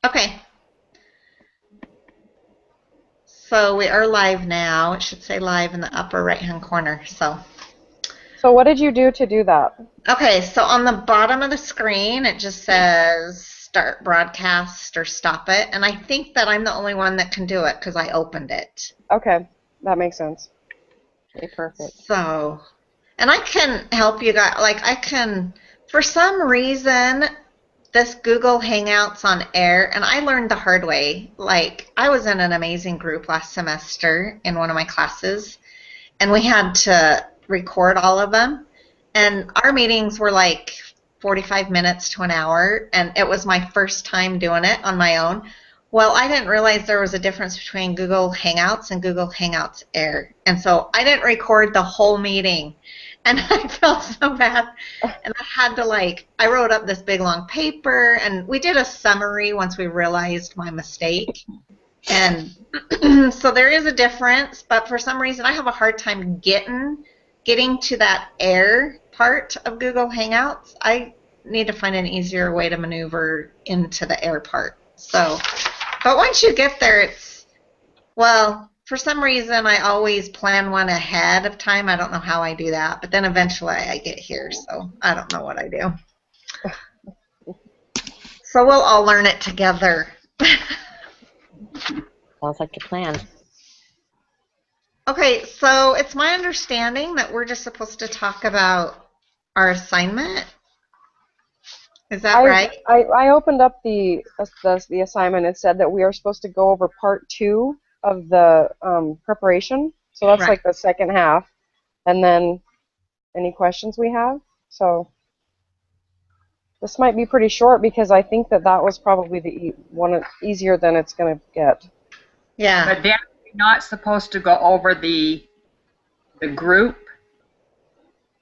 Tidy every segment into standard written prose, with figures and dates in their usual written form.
Okay, so we are live now. It should say live in the upper right-hand corner. So what did you do to do that? Okay, so on the bottom of the screen, it just says start broadcast or stop it. And I think that I'm the only one that can do it because I opened it. Okay, that makes sense. Okay, perfect. So, and I can help you guys. Like, for some reason, this Google Hangouts on air, and I learned the hard way. Like, I was in an amazing group last semester in one of my classes, and we had to record all of them. And our meetings were like 45 minutes to an hour, and it was my first time doing it on my own. Well, I didn't realize there was a difference between Google Hangouts and Google Hangouts Air. And so I didn't record the whole meeting. And I felt so bad. And I had to, I wrote up this big long paper, and we did a summary once we realized my mistake. And so there is a difference, but for some reason I have a hard time getting to that air part of Google Hangouts. I need to find an easier way to maneuver into the air part. So, but once you get there, for some reason I always plan one ahead of time. I don't know how I do that, but then eventually I get here, so I don't know what I do. So we'll all learn it together. Sounds like a plan. Okay, so it's my understanding that we're just supposed to talk about our assignment. Is that right? I opened up the assignment. It said that we are supposed to go over part 2 of the preparation. So that's Right. like the second half, and then any questions we have. So this might be pretty short because I think that was probably the one easier than it's going to get. Yeah. But then we're not supposed to go over the group.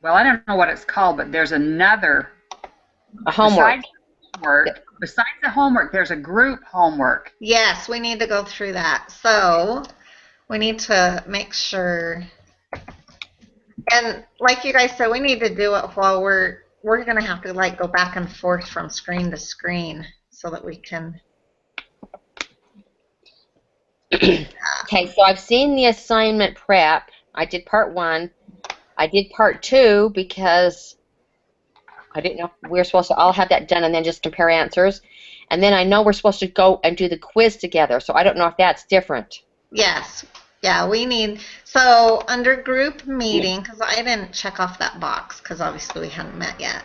Well, I don't know what it's called, but there's another. A homework. Besides the homework, there's a group homework. Yes, we need to go through that. So we need to make sure. And like you guys said, we need to do it while we're going to have to go back and forth from screen to screen so that we can. Okay, so I've seen the assignment prep. I did part 1. I did part 2 because I didn't know if we were supposed to all have that done and then just compare answers. And then I know we're supposed to go and do the quiz together, so I don't know if that's different. Yes. Yeah, we need. So under group meeting, because I didn't check off that box because obviously we hadn't met yet.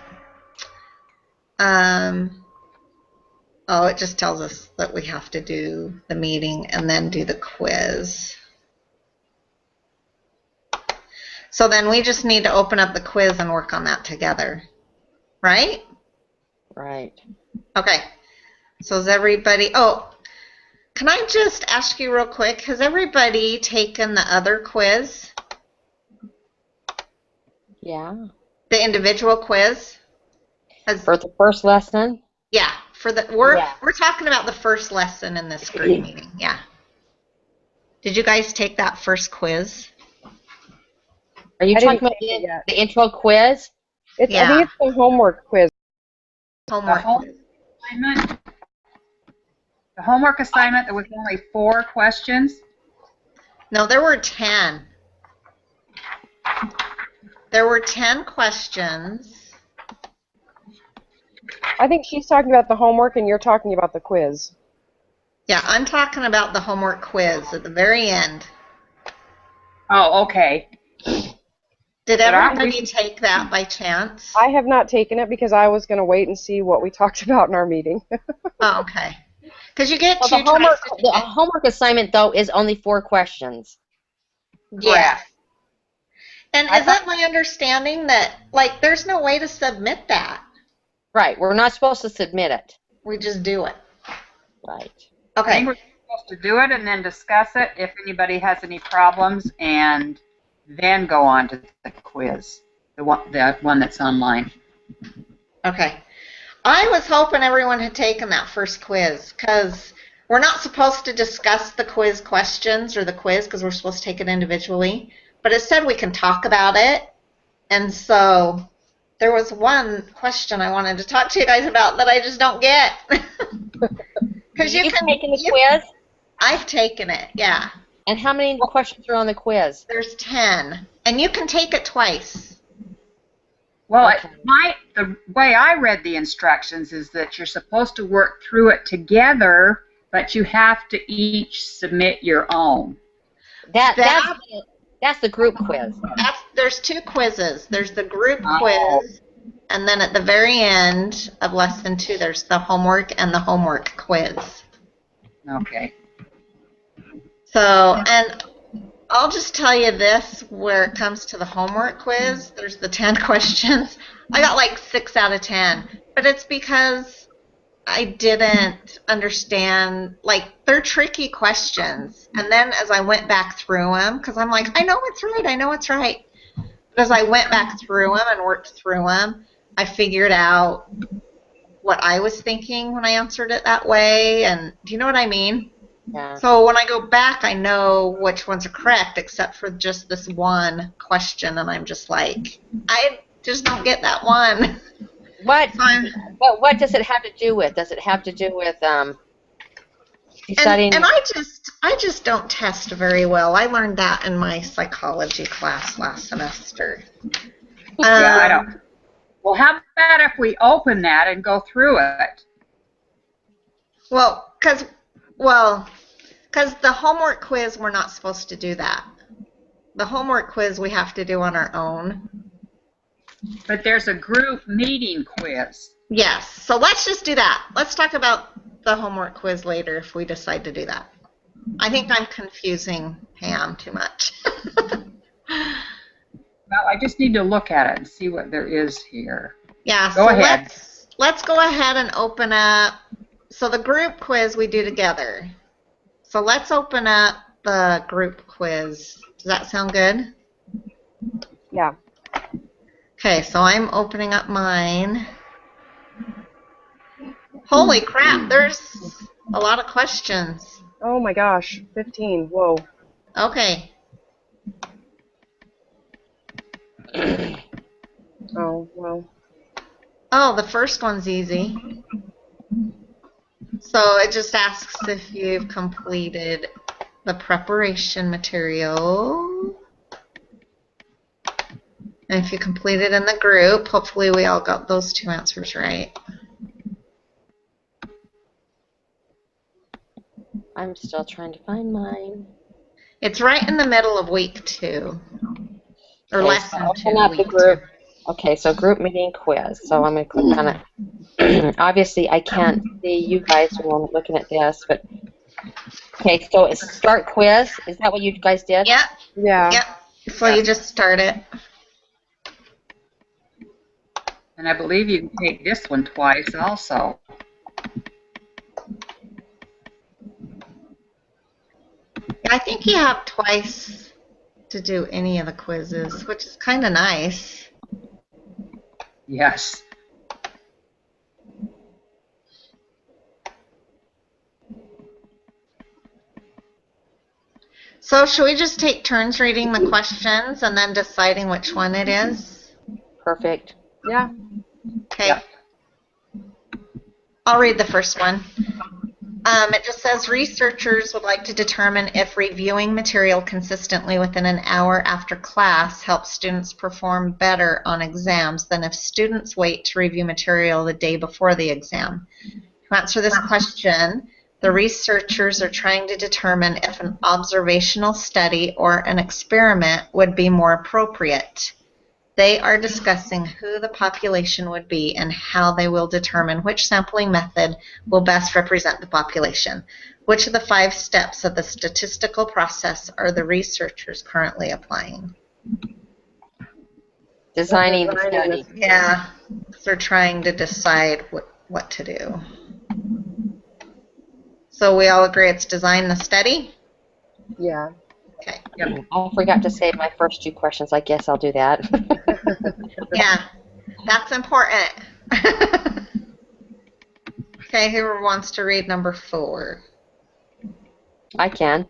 Oh, it just tells us that we have to do the meeting and then do the quiz. So then we just need to open up the quiz and work on that together, right? Right. Okay. So is everybody, can I just ask you real quick, has everybody taken the other quiz? Yeah. The individual quiz? For the first lesson? Yeah. We're talking about the first lesson in this group meeting. Yeah. Did you guys take that first quiz? Are you talking about the intro quiz? I think it's the homework quiz. Homework quiz. The homework assignment, there was only 4 questions. No, there were 10. There were 10 questions. I think she's talking about the homework and you're talking about the quiz. Yeah, I'm talking about the homework quiz at the very end. Oh, okay. Did everybody take that by chance? I have not taken it because I was going to wait and see what we talked about in our meeting. Oh, okay. Because you get the homework assignment, though, is only 4 questions. Yeah. And is that my understanding that, there's no way to submit that? Right. We're not supposed to submit it. We just do it. Right. Okay. I think we're supposed to do it and then discuss it if anybody has any problems, and then go on to the quiz, the one that's online. Okay. I was hoping everyone had taken that first quiz because we're not supposed to discuss the quiz questions or the quiz because we're supposed to take it individually. But it said we can talk about it. And so there was one question I wanted to talk to you guys about that I just don't get. Because you You've can. taken the quiz? I've taken it. Yeah. And how many questions are on the quiz? There's 10, and you can take it twice. Well, Okay. the way I read the instructions is that you're supposed to work through it together, but you have to each submit your own. That's the group quiz. There's 2 quizzes. There's the group Oh. quiz, and then at the very end of lesson 2, there's the homework and the homework quiz. Okay. So, and I'll just tell you this, where it comes to the homework quiz, there's the 10 questions. I got like 6 out of 10, but it's because I didn't understand, like, they're tricky questions. And then as I went back through them, because I'm like, I know it's right, I know it's right. But as I went back through them and worked through them, I figured out what I was thinking when I answered it that way. And do you know what I mean? Yeah. So when I go back, I know which ones are correct, except for just this one question, and I'm just like, I just don't get that one. What does it have to do with? Does it have to do with deciding? And I just don't test very well. I learned that in my psychology class last semester. Yeah, I don't. Well, how about if we open that and go through it? Well, because the homework quiz, we're not supposed to do that. The homework quiz we have to do on our own. But there's a group meeting quiz. Yes, so let's just do that. Let's talk about the homework quiz later if we decide to do that. I think I'm confusing Pam too much. Well, I just need to look at it and see what there is here. Yeah, Go so ahead. let's go ahead and open up. So the group quiz we do together. So let's open up the group quiz. Does that sound good? Yeah. Okay, so I'm opening up mine. Holy crap, there's a lot of questions. Oh my gosh, 15. Whoa. Okay. Oh, well. Oh, the first one's easy. So it just asks if you've completed the preparation material. And if you completed in the group, hopefully we all got those 2 answers right. I'm still trying to find mine. It's right in the middle of week 2. Or Okay, lesson so 2, open up the week group. 2. Okay, so group meeting quiz. So I'm going to click on it. Obviously, I can't see you guys when I'm looking at this, but okay. So it's start quiz. Is that what you guys did? Yep. Yeah. Yep. So you just start it. And I believe you can take this one twice also. I think you have twice to do any of the quizzes, which is kind of nice. Yes. So should we just take turns reading the questions and then deciding which one it is? Perfect. Yeah. Okay. Yep. I'll read the first one. It just says researchers would like to determine if reviewing material consistently within an hour after class helps students perform better on exams than if students wait to review material the day before the exam. To answer this question, the researchers are trying to determine if an observational study or an experiment would be more appropriate. They are discussing who the population would be and how they will determine which sampling method will best represent the population. Which of the 5 steps of the statistical process are the researchers currently applying? Designing the study. Yeah, they're trying to decide what to do. So we all agree it's design the study? Yeah. Okay. Yep. I forgot to save my first 2 questions. I guess I'll do that. Yeah, that's important. Okay, who wants to read number 4? I can.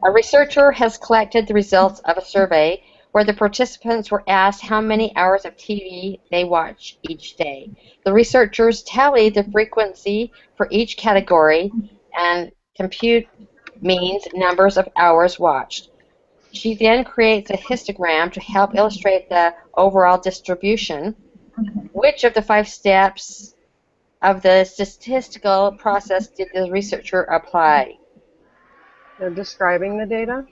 A researcher has collected the results of a survey where the participants were asked how many hours of TV they watch each day. The researchers tally the frequency for each category and compute means numbers of hours watched. She then creates a histogram to help illustrate the overall distribution. Which of the 5 steps of the statistical process did the researcher apply? They're describing the data.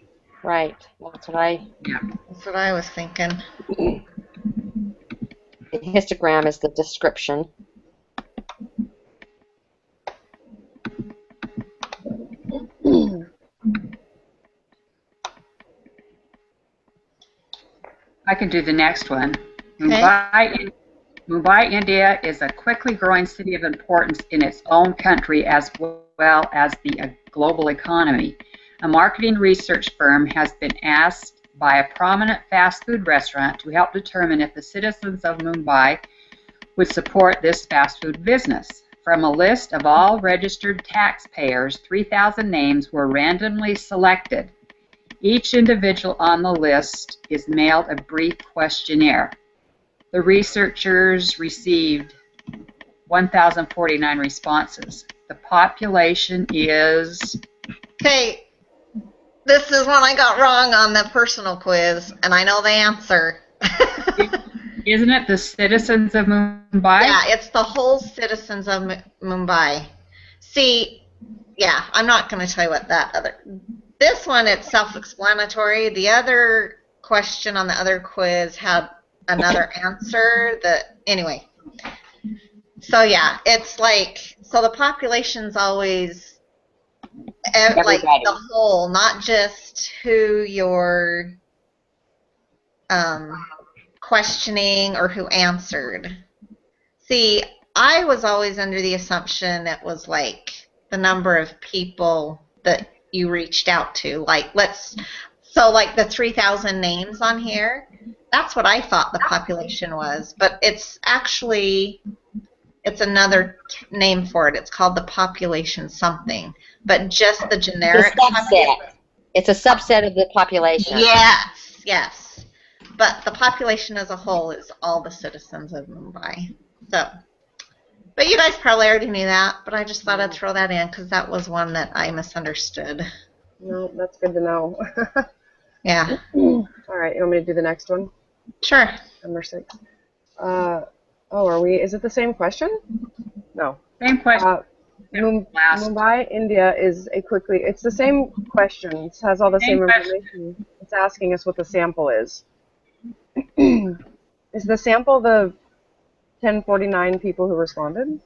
Right. That's what I was thinking. The histogram is the description. I can do the next one. Okay. Mumbai, India is a quickly growing city of importance in its own country as well as the global economy. A marketing research firm has been asked by a prominent fast food restaurant to help determine if the citizens of Mumbai would support this fast food business. From a list of all registered taxpayers, 3,000 names were randomly selected. Each individual on the list is mailed a brief questionnaire. The researchers received 1,049 responses. The population is... Okay, this is one I got wrong on the personal quiz, and I know the answer. Isn't it the citizens of Mumbai? Yeah, it's the whole citizens of Mumbai. See, yeah, I'm not going to tell you what that other... This one, it's self-explanatory. The other question on the other quiz had another answer. Anyway. So, yeah, it's like... So the population's always... like the whole, not just who you're questioning or who answered. See, I was always under the assumption it was like the number of people that you reached out to. Like so like the 3,000 names on here, that's what I thought the population was. But it's actually, it's another name for it. It's called the population something. But just the generic population. It's a subset of the population. Yes, yes. But the population as a whole is all the citizens of Mumbai. So, but you guys probably already knew that, but I just thought I'd throw that in because that was one that I misunderstood. No, that's good to know. Yeah. All right, you want me to do the next one? Sure. Number 6. Is it the same question? No. Same question. Mumbai, India is it's the same question. It has all the same information. It's asking us what the sample is. Is the sample the 1049 people who responded?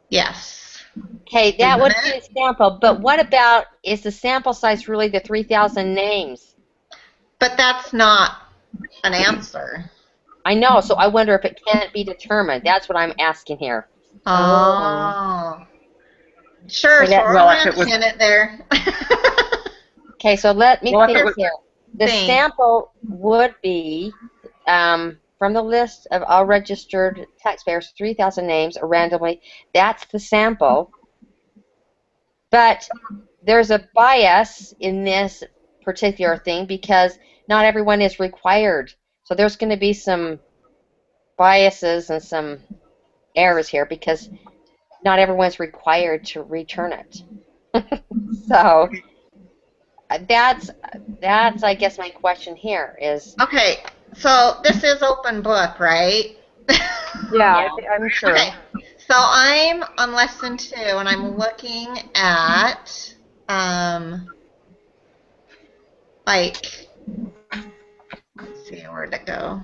Yes. Okay, that would be a sample, but what about, is the sample size really the 3,000 names? But that's not an answer. I know, so I wonder if it can't be determined. That's what I'm asking here. Oh. Sure, so mention it there. Okay, so let me think here. The sample would be from the list of all registered taxpayers, 3,000 names randomly. That's the sample. But there's a bias in this particular thing because not everyone is required. So there's going to be some biases and some errors here because not everyone's required to return it. So that's I guess my question here is. Okay, so this is open book, right? Yeah, I'm sure. Okay, so I'm on lesson 2 and I'm looking at like, let's see, where'd it go?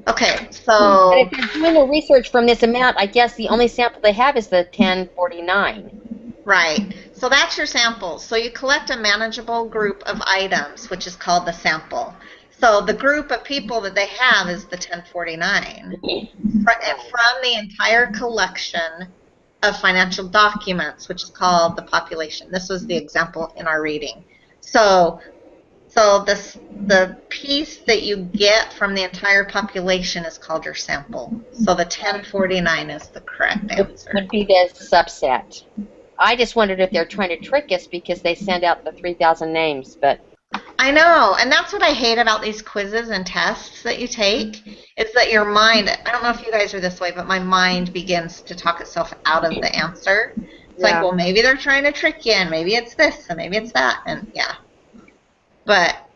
Okay, so... But if you're doing the research from this amount, I guess the only sample they have is the 1049. Right. So that's your sample. So you collect a manageable group of items, which is called the sample. So the group of people that they have is the 1049. From the entire collection of financial documents, which is called the population. This was the example in our reading. So the piece that you get from the entire population is called your sample. So the 1049 is the correct answer. Would be the subset. I just wondered if they're trying to trick us because they send out the 3,000 names, but I know, and that's what I hate about these quizzes and tests that you take, is that your mind, I don't know if you guys are this way, but my mind begins to talk itself out of the answer. It's like, Yeah. well, maybe they're trying to trick you, and maybe it's this, and maybe it's that, and yeah. But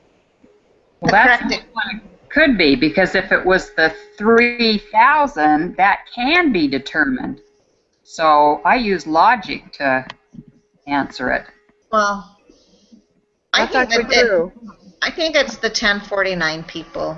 Well, the that's correct, what it could be, because if it was the 3,000, that can be determined. So I use logic to answer it. well, I That's think actually that true. I think it's the 1049 people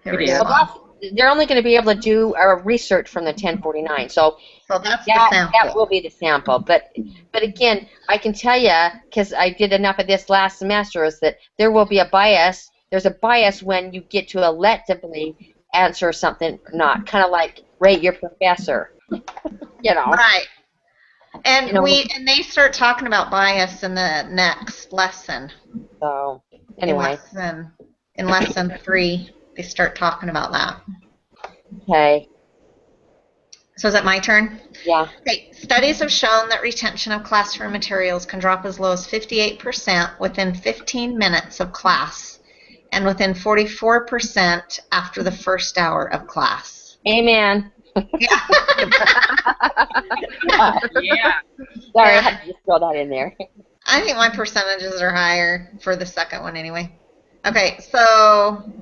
who It is. Well, respond. they're only going to be able to do research from the 1049. So So that's the that sample. will be the sample. But again, I can tell you, because I did enough of this last semester, is that there will be a bias. There's a bias when you get to electively answer something or not. Kind of like rate your professor. You know. Right. And You know. and they start talking about bias in the next lesson. So anyway. In lesson 3, they start talking about that. Okay. So is it my turn? Yeah. Okay. Studies have shown that retention of classroom materials can drop as low as 58% within 15 minutes of class and within 44% after the first hour of class. Amen. Yeah. Yeah. Sorry, I had to just throw that in there. I think my percentages are higher for the second one anyway. Okay, so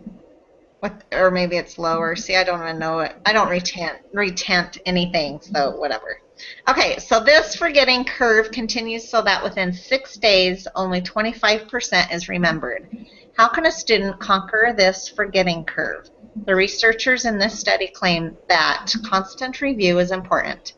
or maybe it's lower. See, I don't even know it. I don't retent anything, so whatever. Okay, so this forgetting curve continues so that within 6 days, only 25% is remembered. How can a student conquer this forgetting curve? The researchers in this study claim that constant review is important.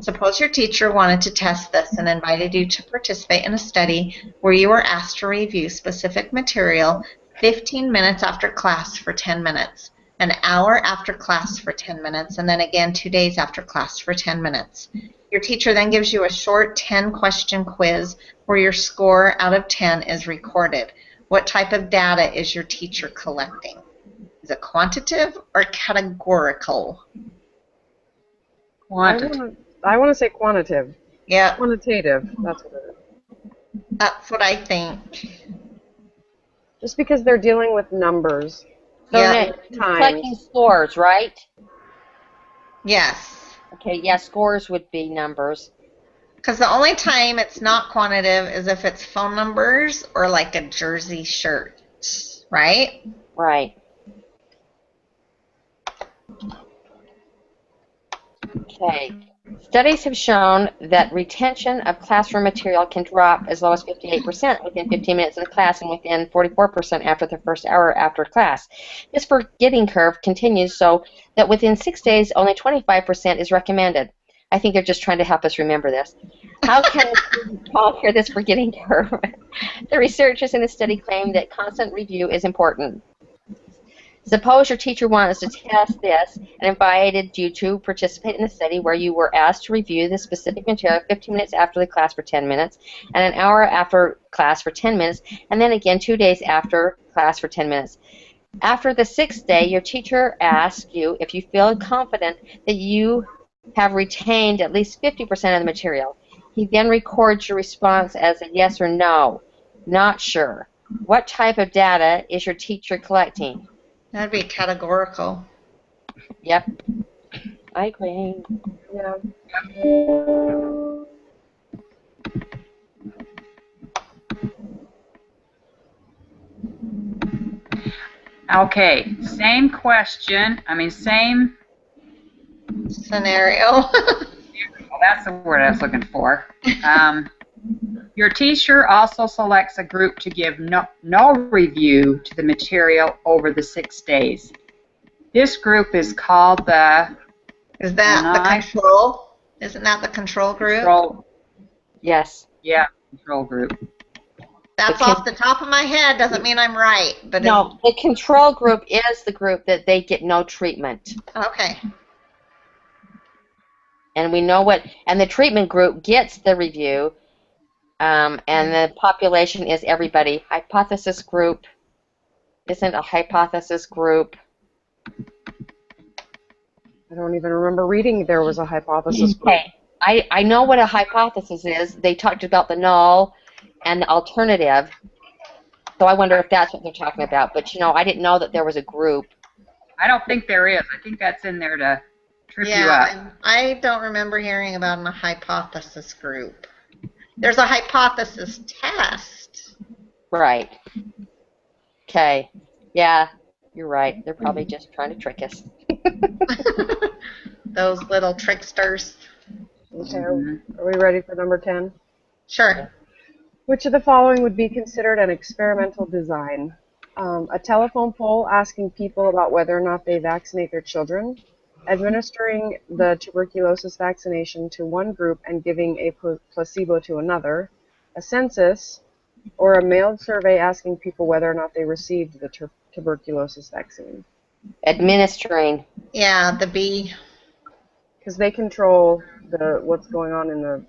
Suppose your teacher wanted to test this and invited you to participate in a study where you were asked to review specific material 15 minutes after class for 10 minutes, an hour after class for 10 minutes, and then again 2 days after class for 10 minutes. Your teacher then gives you a short 10-question quiz where your score out of 10 is recorded. What type of data is your teacher collecting? Is it quantitative or categorical? Quantitative. I want to say quantitative. Yeah, Quantitative. That's what it is. that's what I think. Just because they're dealing with numbers. So Yeah. now, it's collecting scores, right? Yes. Okay, yeah, scores would be numbers. Because the only time it's not quantitative is if it's phone numbers or like a jersey shirt, right? Right. Okay. Studies have shown that retention of classroom material can drop as low as 58% within 15 minutes of class and within 44% after the first hour after class. This forgetting curve continues so that within 6 days, only 25% is recommended. I think they're just trying to help us remember this. How can we conquer this forgetting curve? The researchers in the study claim that constant review is important. Suppose your teacher wants to test this and invited you to participate in the study where you were asked to review the specific material 15 minutes after the class for 10 minutes and an hour after class for 10 minutes and then again 2 days after class for 10 minutes. After the 6th day, your teacher asks you if you feel confident that you have retained at least 50% of the material. He then records your response as a yes or no. Not sure. What type of data is your teacher collecting? That'd be categorical. Yep. I agree. Yeah. Okay, same question. Same. Scenario. Well, that's the word I was looking for. Your teacher also selects a group to give no review to the material over the 6 days. This group is called the... Is that the control? Isn't that the control group? Control. Yes. Yeah, control group. That's off the top of my head. Doesn't mean I'm right. But no, the control group is the group that they get no treatment. Okay. And we know what, and the treatment group gets the review, and the population is everybody. Hypothesis group isn't a hypothesis group. I don't even remember reading there was a hypothesis group. Okay. I know what a hypothesis is. They talked about the null and the alternative. So I wonder if that's what they're talking about. But, you know, I didn't know that there was a group. I don't think there is. I think that's in there to trip you up. Yeah, I don't remember hearing about a hypothesis group. There's a hypothesis test. Right. Okay. Yeah, you're right. They're probably just trying to trick us. Those little tricksters. Okay, are we ready for number 10? Sure. Which of the following would be considered an experimental design? A telephone poll asking people about whether or not they vaccinate their children, administering the tuberculosis vaccination to one group and giving a placebo to another, a census, or a mailed survey asking people whether or not they received the tuberculosis vaccine. Administering. Yeah, the B. Because they control what's going on in the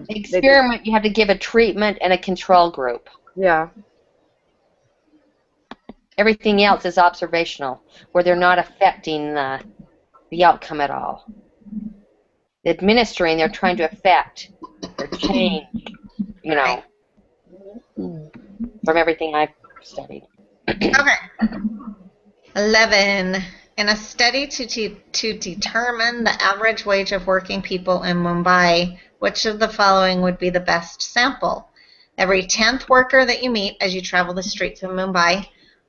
Experiment, you have to give a treatment and a control group. Yeah. Everything else is observational, where they're not affecting the outcome at all. The administering, they're trying to affect or change, you know, from everything I've studied. Okay. 11. In a study to determine the average wage of working people in Mumbai, which of the following would be the best sample? Every 10th worker that you meet as you travel the streets of Mumbai,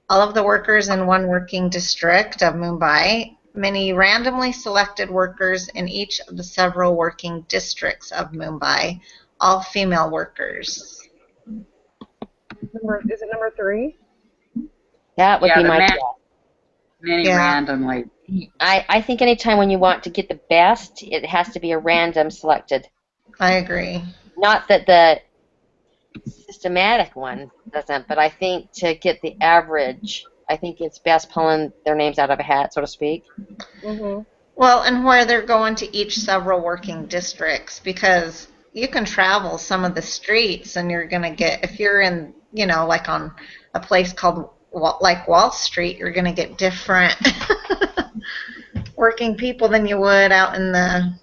all of the workers in one working district of Mumbai, many randomly selected workers in each of the several working districts of Mumbai, all female workers. Is it number 3? That would be my guess. Many randomly. I think anytime when you want to get the best, it has to be a random selected. I agree. Not that the systematic one doesn't, but I think to get the average, I think it's best pulling their names out of a hat, so to speak. Mm-hmm. Well, and where they're going to each several working districts, because you can travel some of the streets and you're going to get, if you're in, you know, like on a place called like Wall Street, you're going to get different working people than you would out in the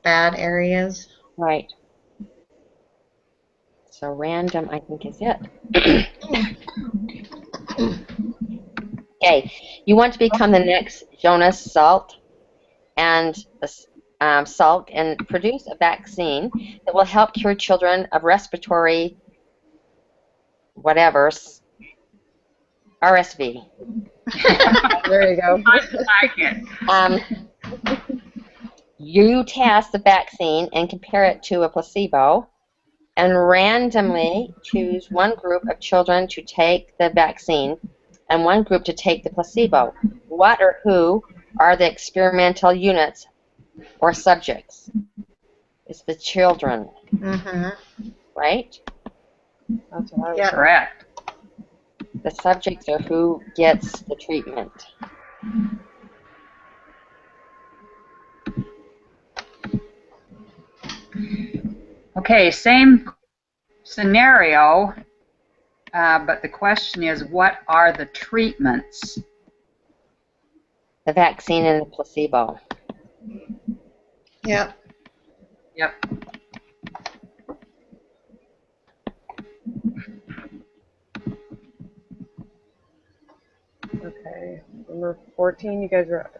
bad areas. Right. So random, I think, is it. Okay, you want to become the next Jonas Salk and produce a vaccine that will help cure children of respiratory whatever, RSV. There you go. I like it. You test the vaccine and compare it to a placebo, and randomly choose one group of children to take the vaccine and one group to take the placebo. What or who are the experimental units or subjects? It's the children. Mm-hmm. Right? That's what I was Yeah. Correct. The subjects are who gets the treatment. Okay, same scenario, but the question is, what are the treatments? The vaccine and the placebo. Yep. Yep. Okay. Number 14, you guys are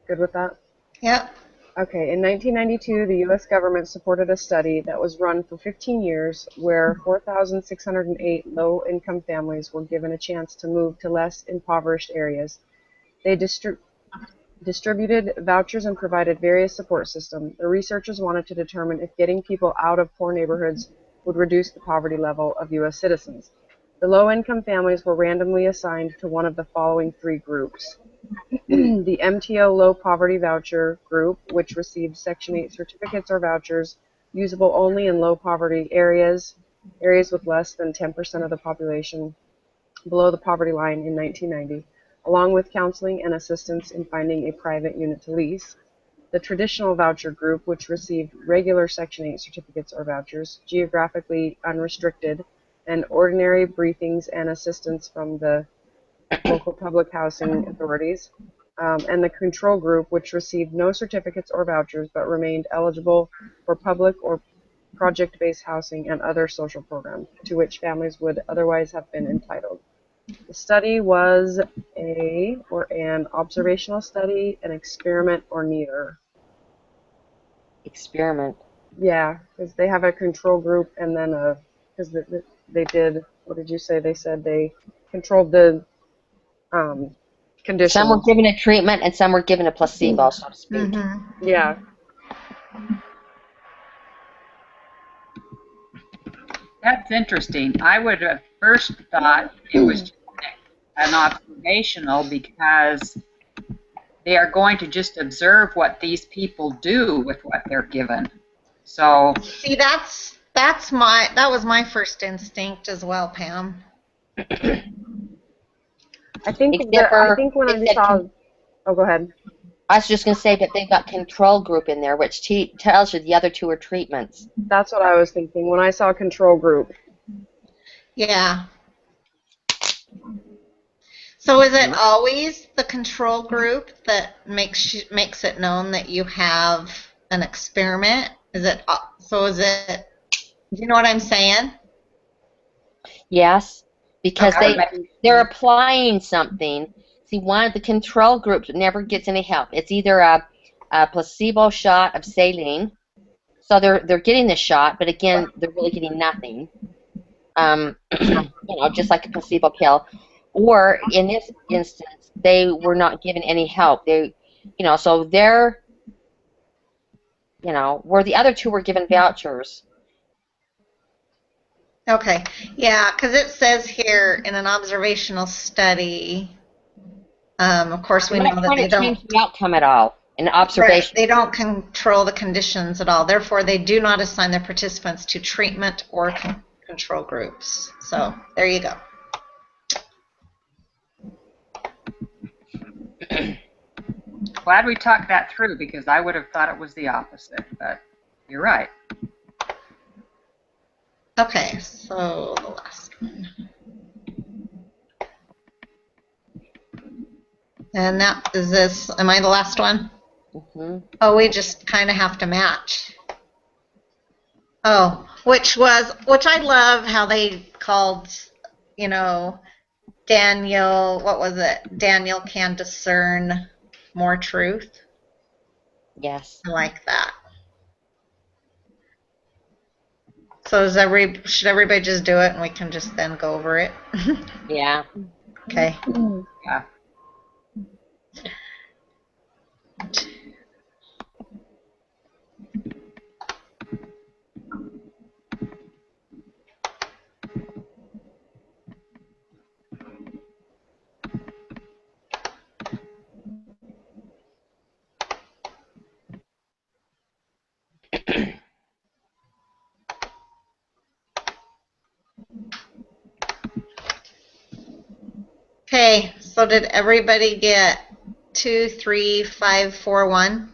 good with that? Yep. Okay, in 1992, the U.S. government supported a study that was run for 15 years where 4,608 low-income families were given a chance to move to less impoverished areas. They distributed vouchers and provided various support systems. The researchers wanted to determine if getting people out of poor neighborhoods would reduce the poverty level of U.S. citizens. The low-income families were randomly assigned to one of the following 3 groups. The MTO Low Poverty Voucher Group, which received Section 8 certificates or vouchers usable only in low poverty areas with less than 10% of the population below the poverty line in 1990, along with counseling and assistance in finding a private unit to lease. The Traditional Voucher Group, which received regular Section 8 certificates or vouchers, geographically unrestricted, and ordinary briefings and assistance from the local public housing authorities, and the Control Group, which received no certificates or vouchers but remained eligible for public or project-based housing, and other social programs to which families would otherwise have been entitled. The study was an observational study, an experiment, or neither. Experiment. Yeah, because they have a control group and then because they did, what did you say? They said they controlled the Some were conditions. given a treatment and some were given a placebo, so to speak. Mm-hmm. Yeah. That's interesting. I would have first thought it was just an observational because they are going to just observe what these people do with what they're given. So See, that was my first instinct as well, Pam. I think when I saw, oh, go ahead. I was just going to say, but they've got control group in there, which tells you the other two are treatments. That's what I was thinking when I saw control group. Yeah. So is it always the control group that makes it known that you have an experiment? Is it do you know what I'm saying? Yes, because Okay. they're applying something. See, one of the control groups never gets any help. It's either a placebo shot of saline, so they're getting the shot, but again, they're really getting nothing. Just like a placebo pill. Or in this instance, they were not given any help. So they're, where the other two were given vouchers. Okay. Yeah, because it says here in an observational study, of course we know that they don't change the outcome at all. An observation. Right, they don't control the conditions at all. Therefore, they do not assign their participants to treatment or control groups. So there you go. glad we talked that through because I would have thought it was the opposite, but you're right. Okay, so the last one. And that is this, am I the last one? Mm-hmm. Oh, we just kind of have to match. Oh, which I love how they called, Daniel, what was it? Daniel can discern more truth. Yes. I like that. So should everybody just do it and we can just then go over it? Yeah. Okay. Yeah. Okay, so did everybody get 2, 3, 5, 4, 1?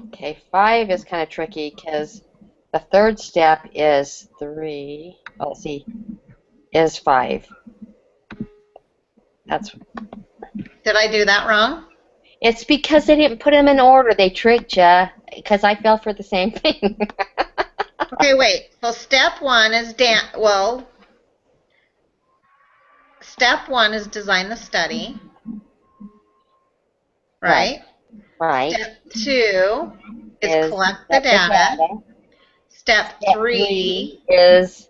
Okay, 5 is kind of tricky because the third step is 3. Oh, let's see, is 5. Did I do that wrong? It's because they didn't put them in order. They tricked you because I fell for the same thing. Okay, wait. So step 1 is step 1 is design the study, right? Right. Step 2 is collect the data. Step 3 is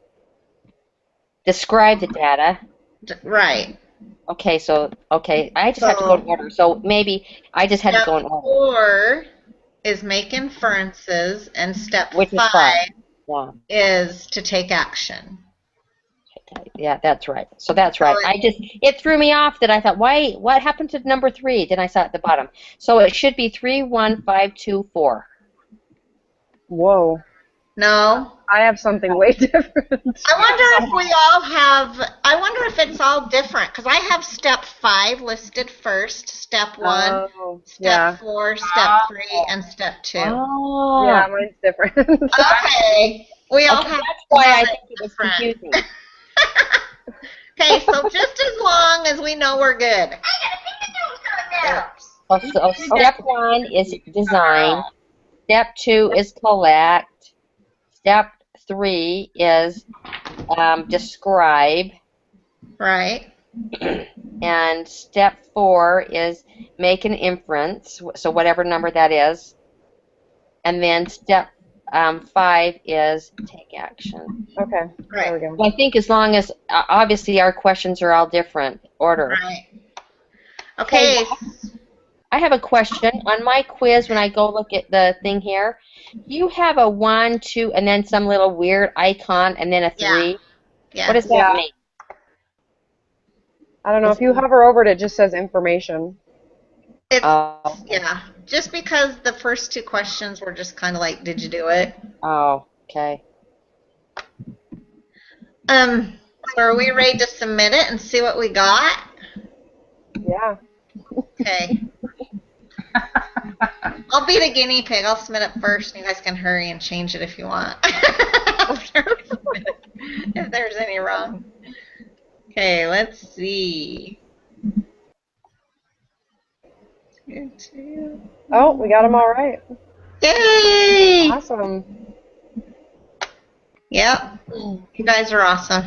describe the data. right. Okay, I just have to go in order. So maybe I just had to go in order. 4 is make inferences, and step Which is 5 Yeah. is to take action. Yeah, that's right. So that's right. It threw me off that I thought, what happened to number 3? Then I saw it at the bottom. So it should be 3, 1, 5, 2, 4. Whoa. No. I have something way different. I wonder if it's all different, because I have step 5 listed first, step 1, step 4, step 3, and step 2. Oh. Yeah, mine's different. Okay. We all have. That's why I think it was confusing. Okay, so just as long as we know we're good. So step 1 is design. Step 2 is collect. Step 3 is describe, Right. and step 4 is make an inference, so whatever number that is. And then step 5 is take action. Okay, there we go. Well, I think as long as, obviously our questions are all different order. Right. Okay. I have a question. On my quiz, when I go look at the thing here, you have a 1, 2, and then some little weird icon, and then a 3. Yeah. What does that Yeah. mean? I don't know. If you hover over it, it just says information. It's Oh, yeah. Just because the first 2 questions were just kind of like, did you do it? oh, okay. So are we ready to submit it and see what we got? Yeah. Okay. I'll be the guinea pig. I'll submit it first, and you guys can hurry and change it if you want. If there's any wrong. Okay, let's see. Oh, we got them all right. Yay! Awesome. Yep. You guys are awesome.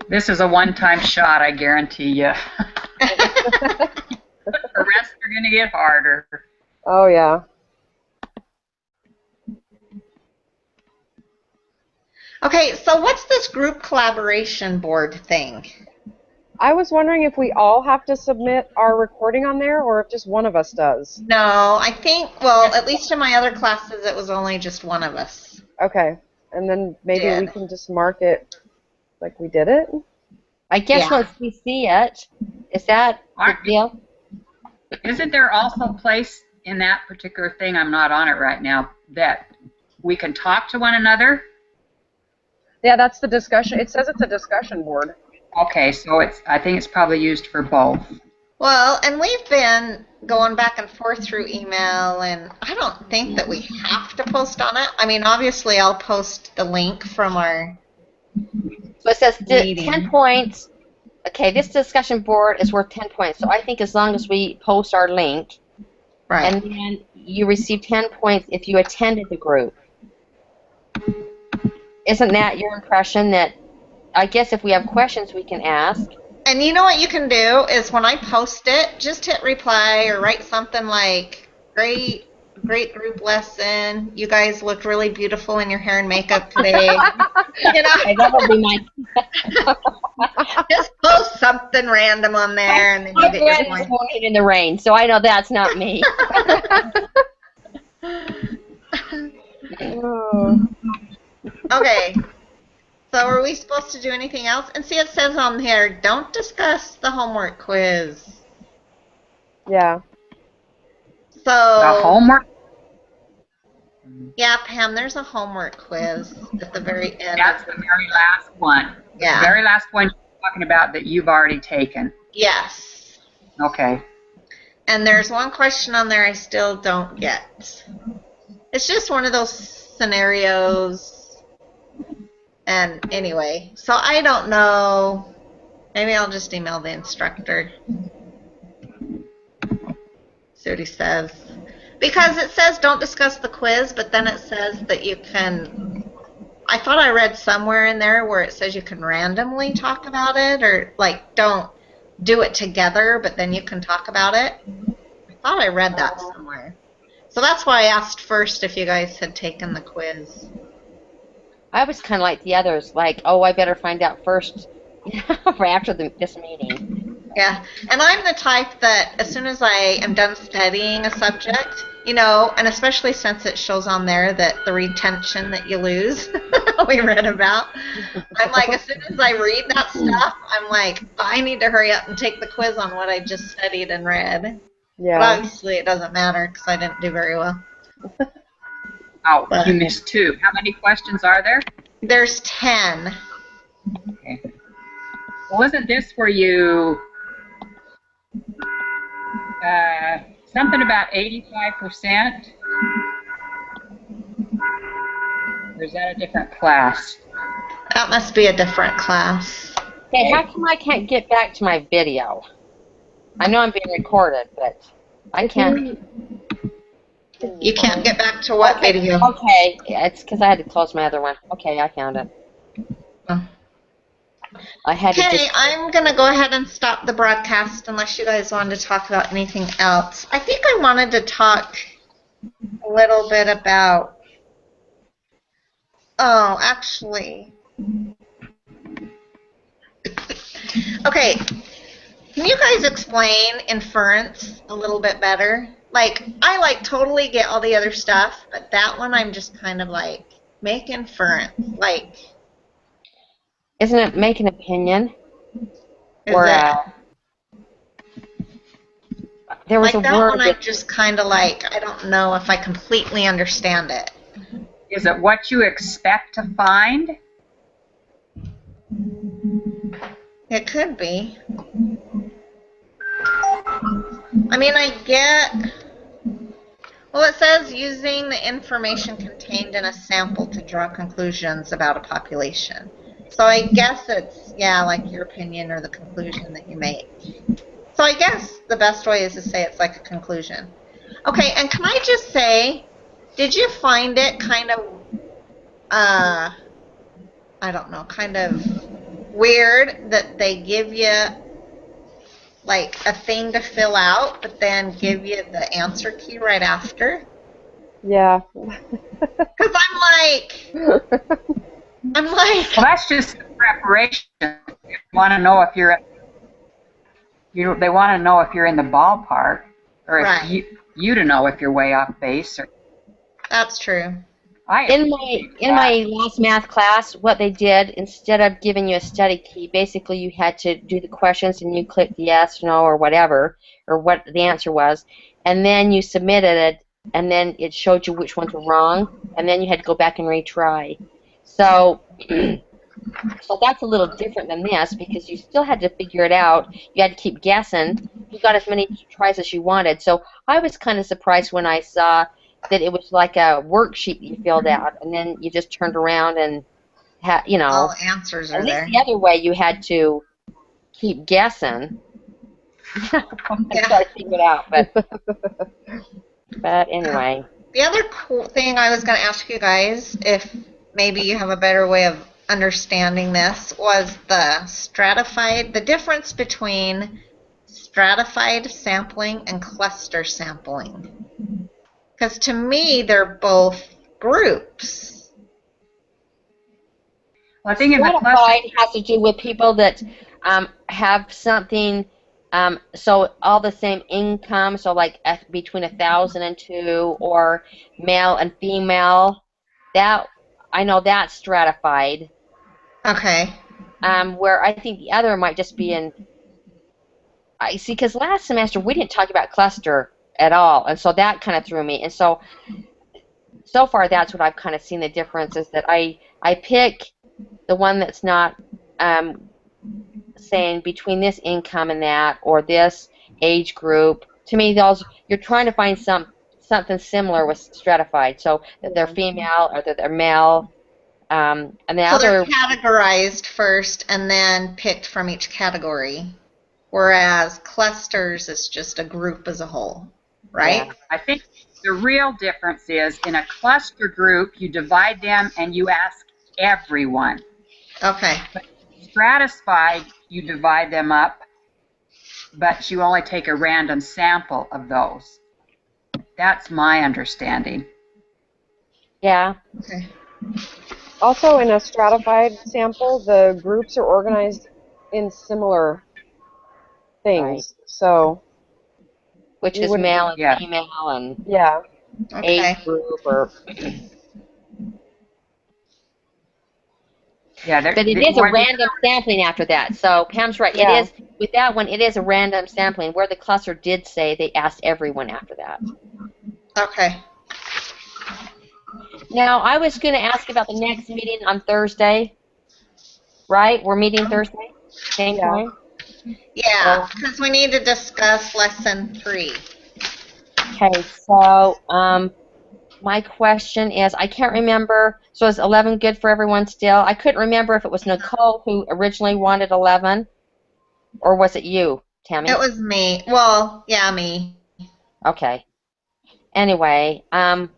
This is a one-time shot, I guarantee you. The rest are going to get harder. Oh, yeah. Okay, so what's this group collaboration board thing? I was wondering if we all have to submit our recording on there or if just one of us does. No, I think, well, at least in my other classes, it was only just one of us. Okay. And then maybe we Did. can just mark it like we did it? I guess Yeah. once we see it, is that the deal? Isn't there also a place in that particular thing, I'm not on it right now, that we can talk to one another? Yeah, that's the discussion. It says it's a discussion board. Okay, so I think it's probably used for both. Well, and we've been going back and forth through email, and I don't think that we have to post on it. I mean, obviously, I'll post the link from our So it says meeting. 10 points. Okay, this discussion board is worth 10 points. So I think as long as we post our link, Right. and then you receive 10 points if you attended the group. Isn't that your impression? That I guess if we have questions we can ask? And you know what you can do is when I post it, just hit reply or write something like, great group lesson. You guys look really beautiful in your hair and makeup today. You know, Okay, that would be my. just post something random on there, and then you I'm get your glad point. it's morning in the rain, so I know that's not me. Oh. Okay. So are we supposed to do anything else? And see, it says on here, don't discuss the homework quiz. Yeah. So The homework, yeah, Pam, there's a homework quiz at the very end. that's the very last one. Yeah. The very last one you're talking about that you've already taken. Yes. Okay. And there's one question on there I still don't get. It's just one of those scenarios. And anyway, so I don't know. Maybe I'll just email the instructor. See what he says. Because it says don't discuss the quiz, but then it says that you can. I thought I read somewhere in there where it says you can randomly talk about it, or like don't do it together, but then you can talk about it. I thought I read that somewhere. So that's why I asked first if you guys had taken the quiz. I was kind of like the others, like, oh, I better find out first, for after this meeting. Yeah, and I'm the type that as soon as I am done studying a subject, you know, and especially since it shows on there that the retention that you lose, we read about, I'm like, as soon as I read that stuff, I'm like, I need to hurry up and take the quiz on what I just studied and read. But Yeah. obviously it doesn't matter because I didn't do very well. Oh, you missed 2. How many questions are there? There's 10. Okay. Well, isn't this where you, something about 85%? Or is that a different class? That must be a different class. Okay, how come I can't get back to my video? I know I'm being recorded, but I can't. If You can't get back to what Okay, video? okay. It's because I had to close my other one. Okay, I found it. Oh. I had to Okay, just. I'm going to go ahead and stop the broadcast unless you guys wanted to talk about anything else. I think I wanted to talk a little bit about, oh, actually, okay, can you guys explain inference a little bit better? Like, I like totally get all the other stuff, but that one I'm just kind of like, make inference. Like, Isn't it make an opinion? is Or it, there was a like that word one I'm that. just kind of like, I don't know if I completely understand it. Is it what you expect to find? It could be. I mean, I get, well, it says using the information contained in a sample to draw conclusions about a population. So I guess it's, yeah, like your opinion or the conclusion that you make. So I guess the best way is to say it's like a conclusion. Okay, and can I just say, did you find it kind of, I don't know, kind of weird that they give you like a thing to fill out, but then give you the answer key right after? Yeah. Because I'm like, Well, that's just preparation. They want to know if you're they want to know if you're in the ballpark, or if right, you to know if you're way off base. Or that's true. I In appreciate my last math class, what they did, instead of giving you a study key, basically you had to do the questions and you clicked yes, no, or whatever, or what the answer was, and then you submitted it, and then it showed you which ones were wrong, and then you had to go back and retry. So, so that's a little different than this because you still had to figure it out. You had to keep guessing. You got as many tries as you wanted. So I was kind of surprised when I saw that it was like a worksheet that you filled out, and then you just turned around and you All know, answers at are least there. the other way you had to keep guessing and Yeah. try to figure it out. But anyway, The other cool thing I was going to ask you guys, if maybe you have a better way of understanding this, was the difference between stratified sampling and cluster sampling. Because to me, they're both groups. Well, I think in the cluster, stratified has to do with people that have something. So all the same income, so like between 1,000 and 2, or male and female. That I know that's stratified. Okay. Where I think the other might just be in. I see, because last semester we didn't talk about cluster at all, and so that kind of threw me. And so far that's what I've kind of seen the difference is that I pick the one that's not saying between this income and that, or this age group. To me, those you're trying to find something similar with stratified, so that they're female or that they're male. And the So they're other, categorized first and then picked from each category, whereas clusters is just a group as a whole, yeah, right? I think the real difference is in a cluster group, you divide them and you ask everyone. Okay. But stratified, you divide them up, but you only take a random sample of those. That's my understanding. yeah, Okay. Also, in a stratified sample, the groups are organized in similar right. things. So Which you is wouldn't, male and Yeah, female and yeah. age Okay. group, or yeah. but it is a random sampling after that. So Pam's right. It Yeah. is with that one. It is a random sampling where the cluster did say they asked everyone after that. Okay. Now I was going to ask about the next meeting on Thursday. Right? We're meeting Thursday, same Yeah. time. Yeah, Oh, because we need to discuss lesson 3. okay. So my question is, I can't remember. So is 11 good for everyone still? I couldn't remember if it was Nicole who originally wanted 11, or was it you, It Tammy? was me. Well, yeah, me. Okay. Anyway, I'm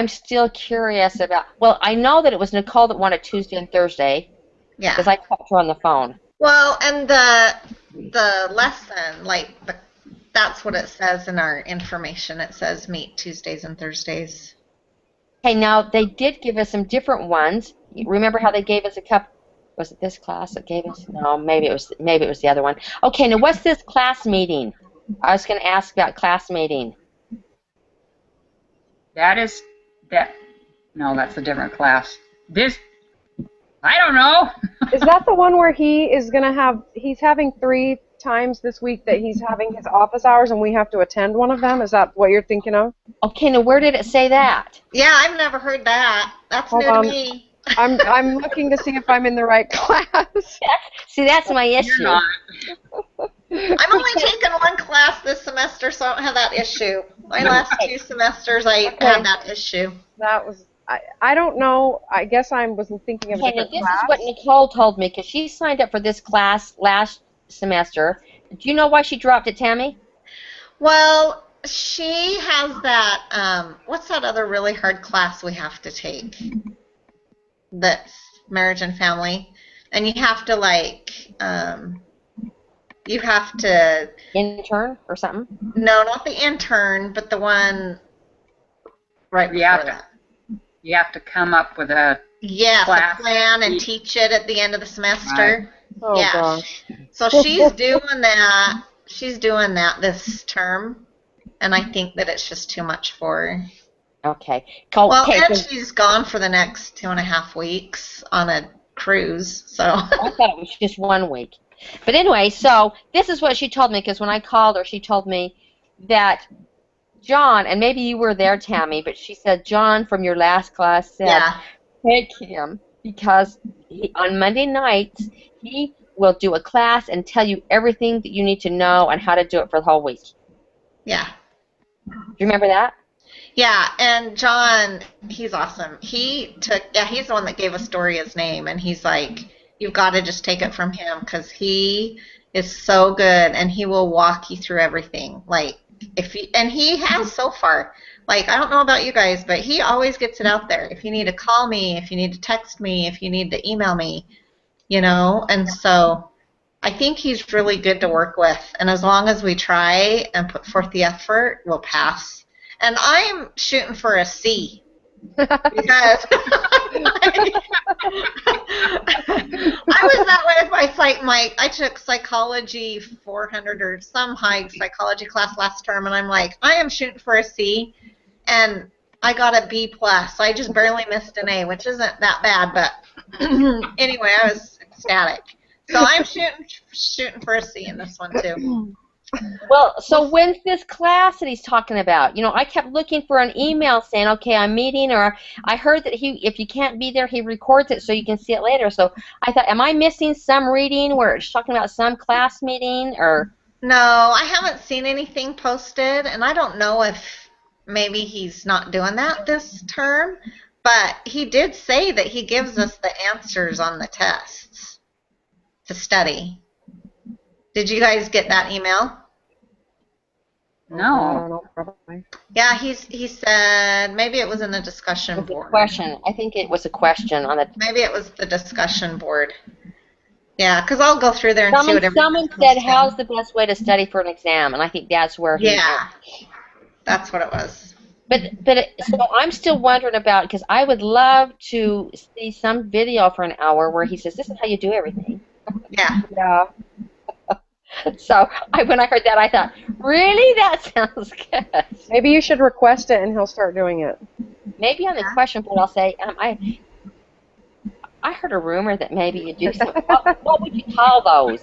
still curious about. Well, I know that it was Nicole that wanted Tuesday and Thursday because Yeah. I talked to her on the phone. Well, and the lesson, like that's what it says in our information. It says meet Tuesdays and Thursdays. Okay, now they did give us some different ones. You remember how they gave us a couple? Was it this class that gave us? No, maybe it was the other one. Okay, now what's this class meeting? I was going to ask about class meeting. No, that's a different class. I don't know. Is that the one where he's having 3 times this week that he's having his office hours and we have to attend one of them? Is that what you're thinking of? Okay, now where did it say that? Yeah, I've never heard that. That's Hold new to on. me. I'm looking to see if I'm in the right class. See, that's my issue. You're not. I'm only taking one class this semester, so I don't have that issue. My last 2 semesters, I had that issue. That was I don't know. I guess I wasn't thinking of a Okay, now different this class. is what Nicole told me because she signed up for this class last semester. Do you know why she dropped it, Tammy? Well, she has that, what's that other really hard class we have to take? That's marriage and family. And you have to, like, you have to... Intern or something? No, not the intern, but the one right before that. You have to come up with a Yes, class. a plan and teach it at the end of the semester. Oh Yeah. gosh. So she's doing that. She's doing that this term, and I think that it's just too much for her. Okay. Well, Okay, and so she's gone for the next 2.5 weeks on a cruise, so. I thought it was just 1 week. But anyway, so this is what she told me because when I called her, she told me that John, and maybe you were there, Tammy, but she said John from your last class said, Yeah. take him because on Monday nights he will do a class and tell you everything that you need to know and how to do it for the whole week. Yeah. Do you remember that? Yeah, and John, he's awesome. He's the one that gave us Doria's name, and he's like, you've got to just take it from him because he is so good, and he will walk you through everything. Like, and he has so far. Like, I don't know about you guys, but he always gets it out there. If you need to call me, if you need to text me, if you need to email me, and so I think he's really good to work with, and as long as we try and put forth the effort, we'll pass. And I'm shooting for a C because I was that way with I took psychology 400 or some high psychology class last term, and I'm like, I am shooting for a C, and I got a B plus. So I just barely missed an A, which isn't that bad, but anyway, I was ecstatic. So I'm shooting for a C in this one too. Well, so when's this class that he's talking about? I kept looking for an email saying, okay, I'm meeting, or I heard that if you can't be there, he records it so you can see it later. So I thought, am I missing some reading where it's talking about some class meeting, or? No, I haven't seen anything posted, and I don't know if maybe he's not doing that this term, but he did say that he gives us the answers on the tests to study. Did you guys get that email? No. I don't know, probably. Yeah, he said maybe it was in the discussion It was a board. question. I think it was a question on the. Maybe it was the discussion board. Yeah, because I'll go through there and see what Someone said, how's the best way to study for an exam? And I think that's where he. Yeah, that's what it was. So I'm still wondering about, because I would love to see some video for an hour where he says, this is how you do everything. Yeah. Yeah. So when I heard that, I thought, really? That sounds good. Maybe you should request it and he'll start doing it. Maybe on the question board I'll say, I heard a rumor that maybe you do something. What would you call those?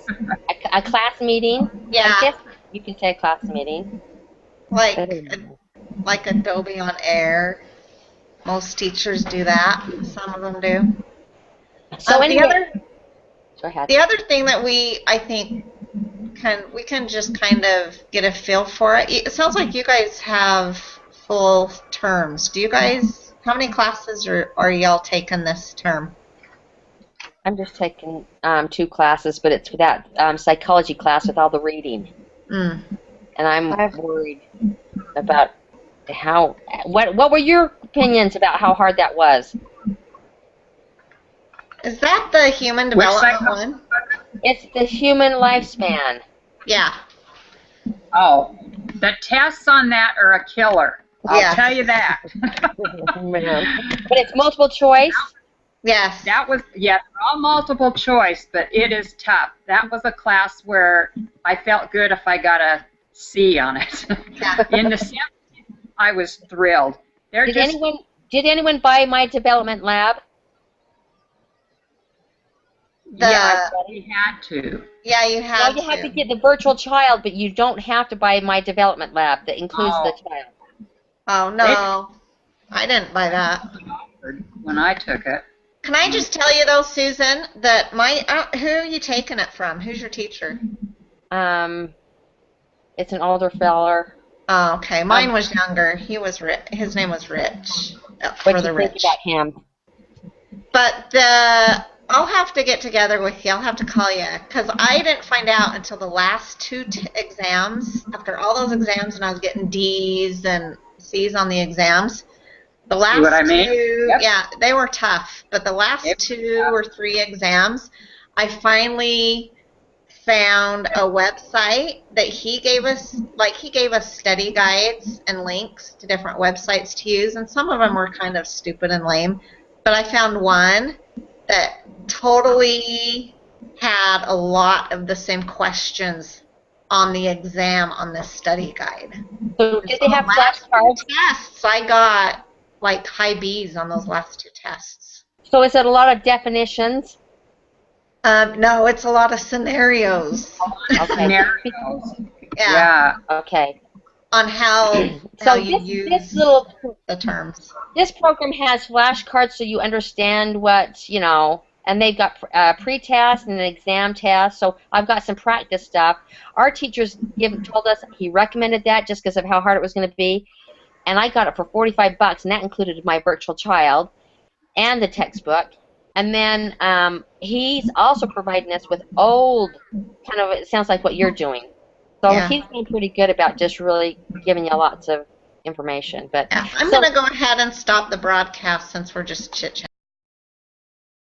A class meeting? Yeah. I guess you can say a class meeting. Like Adobe on Air. Most teachers do that. Some of them do. So anyway, the other thing that I think we can just kind of get a feel for it. It sounds like you guys have full terms. Do you guys? How many classes are y'all taking this term? I'm just taking 2 classes, but it's that psychology class with all the reading. Mm. And I'm worried about What were your opinions about how hard that was? Is that the human Which development psycho? one? It's the human lifespan. Yeah. Oh, the tests on that are a killer. I'll Yeah. tell you that. Man. But it's multiple choice. Yes. That was, yes, all multiple choice, but it is tough. That was a class where I felt good if I got a C on it. Yeah. In the 70s, I was thrilled. They're Did just, anyone buy my development lab? yeah, The we had to. yeah, you Well, had you have to to. get the virtual child, but you don't have to buy my development lab that includes the Oh, child. Oh no, I didn't buy that. when I took it. Can I just tell you though, Susan, that who are you taking it from? Who's your teacher? It's an older feller. Oh, okay. Mine was younger. His name was Rich. For What do the you think Rich. about him? But I'll have to get together with you. I'll have to call you because I didn't find out until the last two exams. After all those exams, and I was getting D's and C's on the exams. The See what I last mean? two, Yep. yeah, they were tough. But the last Yep. 2 or 3 exams, I finally found a website that he gave us. Like he gave us study guides and links to different websites to use, and some of them were kind of stupid and lame. But I found one that totally had a lot of the same questions on the exam on this study guide. So And did so they the have last 2 flashcards? tests, I got like high B's on those last 2 tests. So is it a lot of definitions? No, it's a lot of scenarios. Okay. Scenarios. Yeah, Yeah. Okay. on how So you this use little the terms. this program has flashcards so you understand what, and they've got pre-test and an exam test. So I've got some practice stuff. Our teachers told us he recommended that just because of how hard it was going to be. And I got it for $45, and that included my virtual child and the textbook. And then he's also providing us with old, kind of, it sounds like what you're doing. So Yeah. he's been pretty good about just really giving you lots of information. But Yeah, I'm so, going to go ahead and stop the broadcast since we're just chit-chatting.